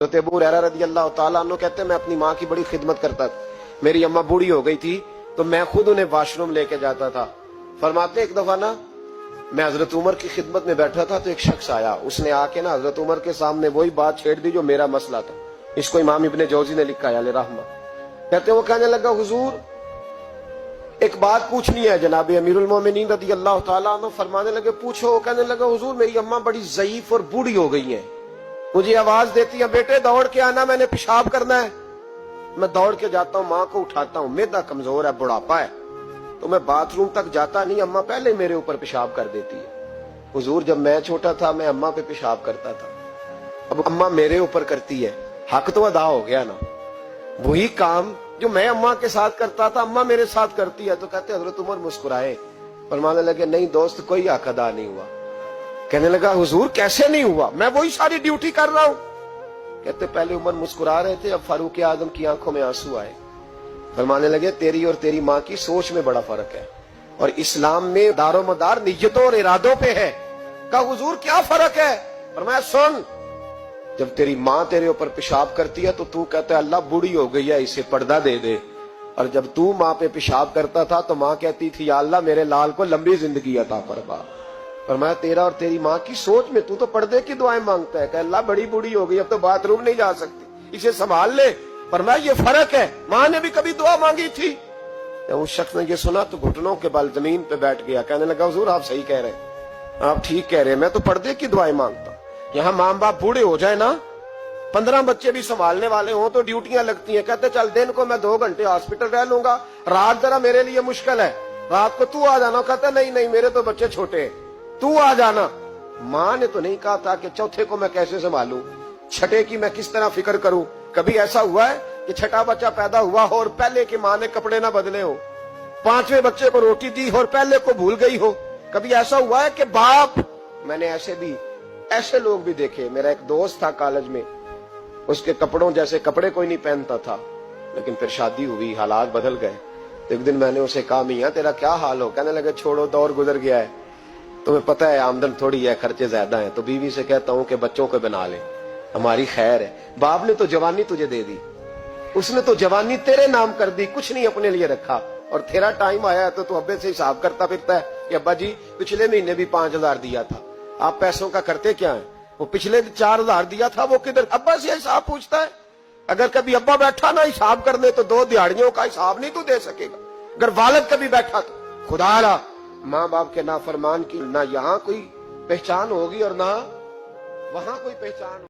حضرت ابو हुरैरा रज़ी अल्लाह तआला अन्हु कहते हैं मैं अपनी माँ की बड़ी खिदमत करता था। मेरी अम्मा बूढ़ी हो गई थी तो मैं खुद उन्हें वॉशरूम लेके जाता था। फरमाते एक दफा ना मैं हजरत उमर की खिदमत में बैठा था तो एक शख्स आया, उसने आके ना हजरत उमर के सामने वही बात छेड़ दी जो मेरा मसला था। इसको इमाम इब्ने जौजी ने लिखा है अलैहि रहमा। कहते वो कहने लगा हुजूर एक बात पूछनी है जनाब अमीरुल मोमिनीन रज़ी अल्लाह तआला अन्हु। फरमाने लगे पूछो। कहने लगा हुजूर मेरी अम्मा बड़ी ज़ईफ और बूढ़ी हो गई है, मुझे आवाज देती है बेटे दौड़ के आना, मैंने पेशाब करना है। मैं दौड़ के जाता हूँ, माँ को उठाता हूँ, मेदा कमजोर है, बुढ़ापा है, तो मैं बाथरूम तक जाता नहीं, अम्मा पहले मेरे ऊपर पेशाब कर देती है। हुजूर जब मैं छोटा था मैं अम्मा पे पेशाब करता था, अब अम्मा मेरे ऊपर करती है, हक तो अदा हो गया ना। वही काम जो मैं अम्मा के साथ करता था अम्मा मेरे साथ करती है। तो कहते हजरत उमर मुस्कुराए, फरमाने लगे नहीं दोस्त कोई हक अदा नहीं हुआ। कहने लगा हुजूर कैसे नहीं हुआ, मैं वही सारी ड्यूटी कर रहा हूं। कहते पहले उमर मुस्कुरा रहे थे, अब फारूक आजम की आंखों में आंसू आए। फरमाने लगे तेरी और तेरी माँ की सोच में बड़ा फर्क है और इस्लाम में दारो मदार नियतों और इरादों पे है। कहा हुजूर क्या फर्क है? फरमाया सुन, जब तेरी माँ तेरे ऊपर पेशाब करती है तो तू कहता है अल्लाह बूढ़ी हो गई है इसे पर्दा दे दे, और जब तू माँ पे पेशाब करता था तो माँ कहती थी या अल्लाह मेरे लाल को लंबी जिंदगी अता फरमा। फरमाया तेरा और तेरी माँ की सोच में तू तो पर्दे की दुआएं मांगता है कि अल्लाह बड़ी बूढ़ी हो गई अब तो बाथरूम नहीं जा सकती, इसे संभाल ले। फरमाया ये फर्क है, माँ ने भी कभी दुआ मांगी थी। जब उस शख्स ने ये सुना तो घुटनों के बल जमीन पे बैठ गया। कहने लगा हुजूर आप सही कह रहे हैं, आप ठीक कह रहे हैं, मैं तो पर्दे की दुआएं मांगता हूँ। यहाँ माँ बाप बूढ़े हो जाए ना, 15 बच्चे भी संभालने वाले हों तो ड्यूटियां लगती हैं। कहते चल दिन को मैं 2 घंटे हॉस्पिटल रह लूंगा, रात जरा मेरे लिए मुश्किल है, रात को तू आ जाना। कहता नहीं नहीं मेरे तो बच्चे छोटे हैं, तू आ जाना। माँ ने तो नहीं कहा था कि चौथे को मैं कैसे संभालूं, छठे की मैं किस तरह फिक्र करूं। कभी ऐसा हुआ है कि छठा बच्चा पैदा हुआ हो और पहले की माँ ने कपड़े ना बदले हो, 5वें बच्चे को रोटी दी हो और पहले को भूल गई हो। कभी ऐसा हुआ है कि बाप, मैंने ऐसे लोग भी देखे। मेरा एक दोस्त था कॉलेज में, उसके कपड़ों जैसे कपड़े कोई नहीं पहनता था, लेकिन फिर शादी हुई, हालात बदल गए। तो एक दिन मैंने उसे कहा मियां तेरा क्या हाल हो? कहने लगे छोड़ो दौर गुजर गया है, तुम्हें पता है आमदन थोड़ी है, खर्चे ज्यादा हैं, तो बीवी से कहता हूँ कि बच्चों को बना ले, हमारी खैर है। बाप ने तो जवानी तुझे दे दी, उसने तो जवानी तेरे नाम कर दी, कुछ नहीं अपने लिए रखा, और तेरा टाइम आया है तो तू अब्बे से हिसाब करता फिरता है कि अब्बा जी पिछले महीने भी 5000 दिया था, आप पैसों का करते क्या है? वो पिछले 4000 दिया था वो किधर? अब्बा से हिसाब पूछता है। अगर कभी अब्बा बैठा ना हिसाब करने तो 2 दिहाड़ियों का हिसाब नहीं तू दे सकेगा। अगर वालिद कभी बैठा तो खुदा माँ बाप के नाफरमान की ना यहाँ कोई पहचान होगी और ना वहां कोई पहचान।